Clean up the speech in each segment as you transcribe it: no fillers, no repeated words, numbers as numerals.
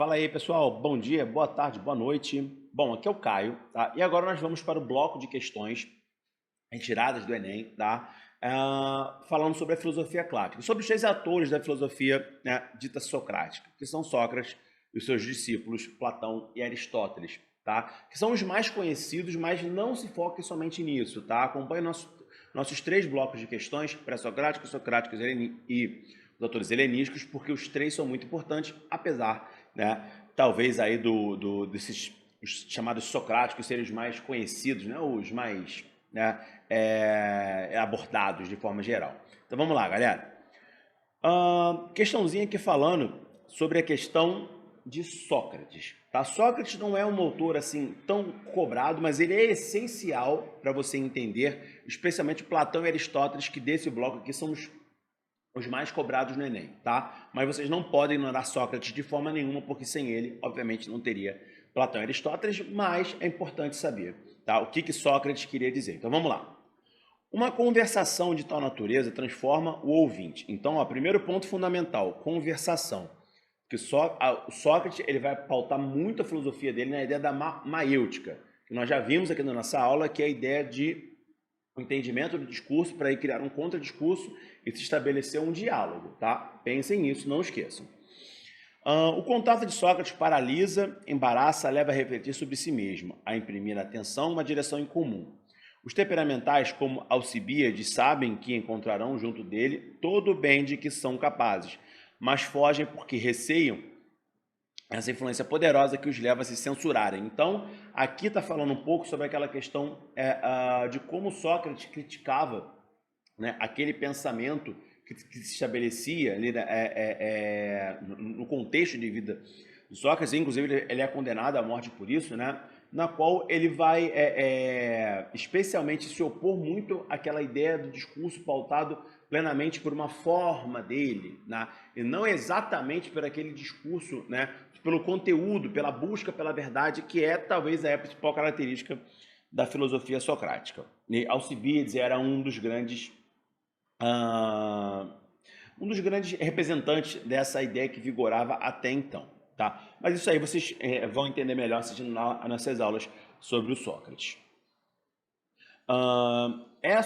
Fala aí, pessoal. Bom dia, boa tarde, boa noite. Bom, aqui é o Caio, tá? E agora nós vamos para o bloco de questões retiradas do Enem, tá? Falando sobre a filosofia clássica, sobre os três atores da filosofia, né, dita socrática, que são Sócrates e os seus discípulos Platão e Aristóteles, tá? Que são os mais conhecidos, mas não se foque somente nisso, tá? Acompanhe nossos três blocos de questões, pré-socráticos, socráticos e os autores helenísticos, porque os três são muito importantes, apesar, né, talvez aí desses os chamados socráticos serem os mais conhecidos, né, os mais, né, abordados de forma geral. Então vamos lá, galera. Questãozinha aqui falando sobre a questão de Sócrates. Tá? Sócrates não é um autor assim tão cobrado, mas ele é essencial para você entender, especialmente Platão e Aristóteles, que desse bloco aqui são os mais cobrados no Enem, tá? Mas vocês não podem ignorar Sócrates de forma nenhuma, porque sem ele, obviamente, não teria Platão e Aristóteles, mas é importante saber, tá? O que Sócrates queria dizer. Então vamos lá. Uma conversação de tal natureza transforma o ouvinte. Então, ó, primeiro ponto fundamental, conversação. Que o Sócrates ele vai pautar muito a filosofia dele na ideia da maêutica, que nós já vimos aqui na nossa aula, que é a ideia de o entendimento do discurso para criar um contradiscurso e se estabelecer um diálogo, tá? Pensem nisso, não esqueçam. O contato de Sócrates paralisa, embaraça, leva a refletir sobre si mesmo, a imprimir na atenção uma direção em comum. Os temperamentais, como Alcibíades, sabem que encontrarão junto dele todo o bem de que são capazes, mas fogem porque receiam essa influência poderosa que os leva a se censurarem. Então, aqui está falando um pouco sobre aquela questão de como Sócrates criticava, né, aquele pensamento que se estabelecia ali, no contexto de vida de Sócrates. Inclusive ele é condenado à morte por isso, né, na qual ele vai especialmente se opor muito àquela ideia do discurso pautado plenamente por uma forma dele, né, e não exatamente por aquele discurso, né, pelo conteúdo, pela busca pela verdade, que é talvez a principal característica da filosofia socrática. E Alcibíades era um dos grandes representantes dessa ideia que vigorava até então, tá? Mas isso aí vocês vão entender melhor assistindo as nossas aulas sobre o Sócrates.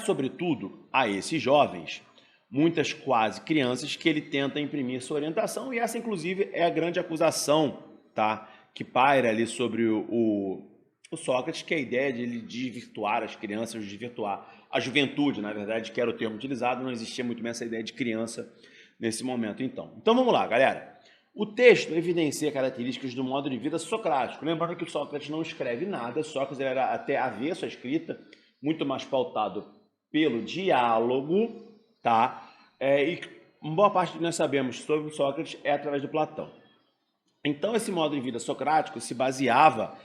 Sobretudo a esses jovens, muitas quase crianças, que ele tenta imprimir sua orientação, e essa inclusive é a grande acusação, tá, que paira ali sobre o Sócrates, que é a ideia de ele desvirtuar as crianças, desvirtuar a juventude, na verdade, que era o termo utilizado. Não existia muito bem essa ideia de criança nesse momento, então. Então vamos lá, galera. O texto evidencia características do modo de vida socrático. Lembrando que o Sócrates não escreve nada, Sócrates era até avesso à escrita, muito mais pautado pelo diálogo, tá? E uma boa parte do que nós sabemos sobre o Sócrates é através do Platão. Então, esse modo de vida socrático se baseava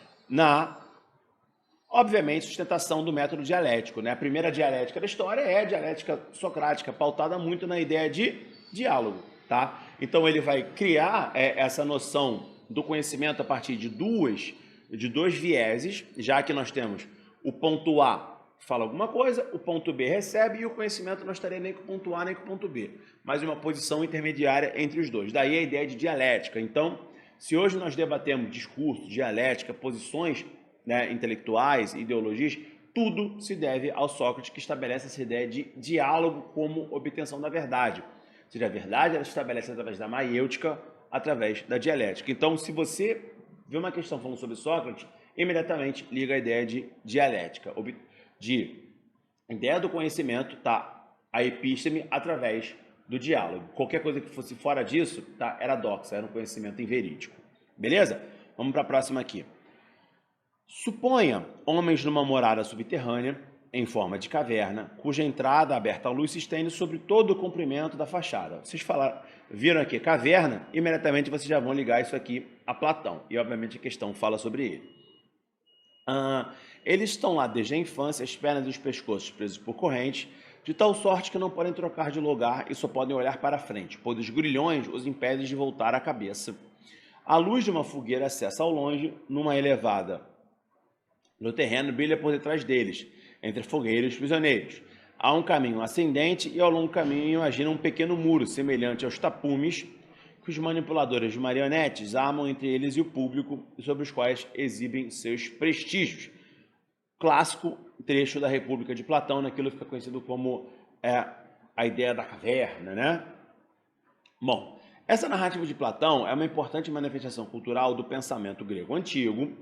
obviamente, sustentação do método dialético, né? A primeira dialética da história é a dialética socrática, pautada muito na ideia de diálogo, tá? Então, ele vai criar essa noção do conhecimento a partir de dois vieses, já que nós temos o ponto A fala alguma coisa, o ponto B recebe, e o conhecimento não estaria nem com o ponto A nem com o ponto B, mas uma posição intermediária entre os dois. Daí a ideia de dialética. Então, se hoje nós debatemos discurso, dialética, posições, né, intelectuais, ideologias, tudo se deve ao Sócrates, que estabelece essa ideia de diálogo como obtenção da verdade. Ou seja, a verdade ela se estabelece através da maiêutica, através da dialética. Então, se você vê uma questão falando sobre Sócrates, imediatamente liga a ideia de dialética, de ideia do conhecimento, tá? A epísteme através do diálogo. Qualquer coisa que fosse fora disso, tá? Era doxa, era um conhecimento inverídico. Beleza? Vamos para a próxima aqui. Suponha homens numa morada subterrânea, em forma de caverna, cuja entrada aberta à luz se estende sobre todo o comprimento da fachada. Vocês viram aqui caverna, imediatamente vocês já vão ligar isso aqui a Platão. E, obviamente, a questão fala sobre ele. Eles estão lá desde a infância, as pernas e os pescoços presos por correntes, de tal sorte que não podem trocar de lugar e só podem olhar para frente, pois os grilhões os impedem de voltar a cabeça. A luz de uma fogueira acessa ao longe, numa elevada no terreno, brilha por detrás deles, entre fogueiros e prisioneiros. Há um caminho ascendente e ao longo do caminho imagina um pequeno muro, semelhante aos tapumes, que os manipuladores de marionetes armam entre eles e o público, sobre os quais exibem seus prestígios. Clássico trecho da República de Platão, naquilo que fica conhecido como a ideia da caverna, né? Bom, essa narrativa de Platão é uma importante manifestação cultural do pensamento grego antigo,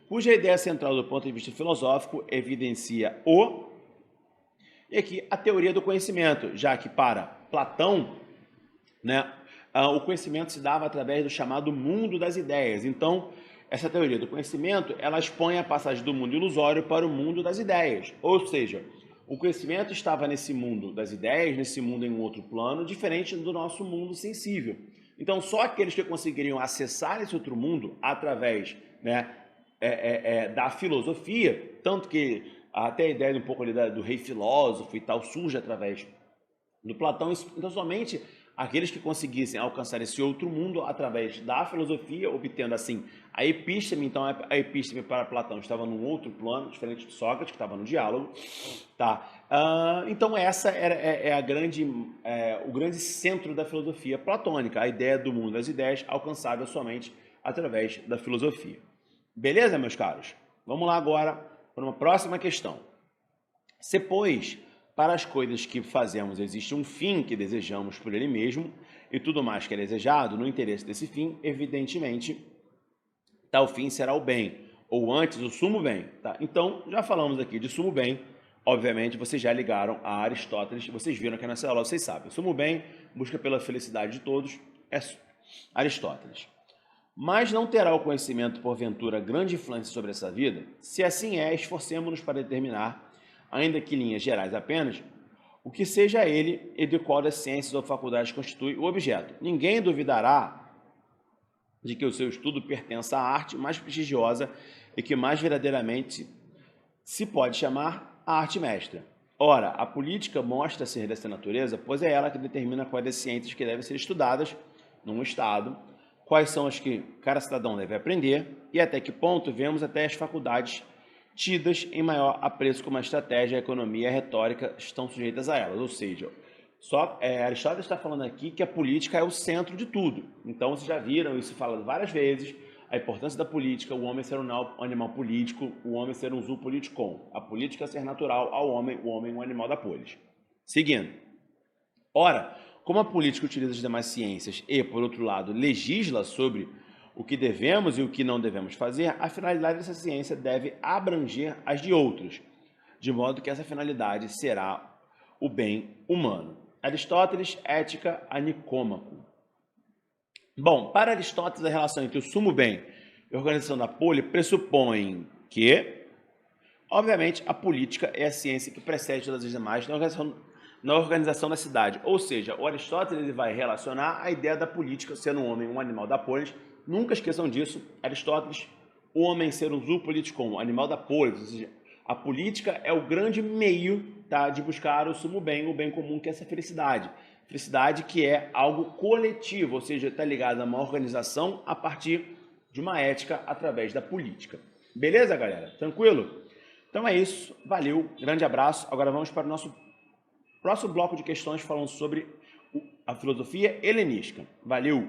cuja ideia central do ponto de vista filosófico evidencia e aqui a teoria do conhecimento, já que para Platão, né, o conhecimento se dava através do chamado mundo das ideias. Então, essa teoria do conhecimento, ela expõe a passagem do mundo ilusório para o mundo das ideias. Ou seja, o conhecimento estava nesse mundo das ideias, nesse mundo em um outro plano, diferente do nosso mundo sensível. Então, só aqueles que conseguiriam acessar esse outro mundo através, né, da filosofia, tanto que até a ideia um pouco ali do rei filósofo e tal surge através do Platão. Então, somente aqueles que conseguissem alcançar esse outro mundo através da filosofia, obtendo assim a epísteme. Então a epísteme para Platão estava num outro plano, diferente de Sócrates, que estava no diálogo. Tá? Então essa é o grande centro da filosofia platônica, a ideia do mundo das ideias alcançável somente através da filosofia. Beleza, meus caros? Vamos lá agora para uma próxima questão. Se, pois, para as coisas que fazemos existe um fim que desejamos por ele mesmo, e tudo mais que é desejado no interesse desse fim, evidentemente, tal fim será o bem, ou antes o sumo bem. Tá? Então, já falamos aqui de sumo bem, obviamente vocês já ligaram a Aristóteles, vocês viram aqui nessa aula, vocês sabem, sumo bem, busca pela felicidade de todos, é Aristóteles. Mas não terá o conhecimento, porventura, grande influência sobre essa vida? Se assim é, esforcemos-nos para determinar, ainda que em linhas gerais apenas, o que seja ele e de qual das ciências ou faculdades constitui o objeto. Ninguém duvidará de que o seu estudo pertença à arte mais prestigiosa e que mais verdadeiramente se pode chamar a arte mestra. Ora, a política mostra ser dessa natureza, pois é ela que determina quais das ciências que devem ser estudadas num Estado, quais são as que cada cidadão deve aprender e até que ponto vemos até as faculdades tidas em maior apreço como a estratégia, a economia e a retórica estão sujeitas a elas. Ou seja, Aristóteles está falando aqui que a política é o centro de tudo. Então, vocês já viram isso falado várias vezes, a importância da política, o homem ser um animal político, o homem ser um zoopoliticon, a política ser natural ao homem, o homem um animal da polis. Seguindo. Ora, como a política utiliza as demais ciências e, por outro lado, legisla sobre o que devemos e o que não devemos fazer, a finalidade dessa ciência deve abranger as de outros, de modo que essa finalidade será o bem humano. Aristóteles, Ética a Nicômaco. Bom, para Aristóteles, a relação entre o sumo bem e a organização da pole pressupõe que, obviamente, a política é a ciência que precede todas as demais na organização da cidade. Ou seja, o Aristóteles ele vai relacionar a ideia da política sendo um homem, um animal da polis. Nunca esqueçam disso, Aristóteles, o homem ser um zoopoliticon, um animal da polis. Ou seja, a política é o grande meio, tá, de buscar o sumo bem, o bem comum, que é essa felicidade. Felicidade que é algo coletivo, ou seja, está ligado a uma organização a partir de uma ética através da política. Beleza, galera? Tranquilo? Então é isso. Valeu, grande abraço. Agora vamos para o nosso próximo bloco de questões falando sobre a filosofia helenística. Valeu!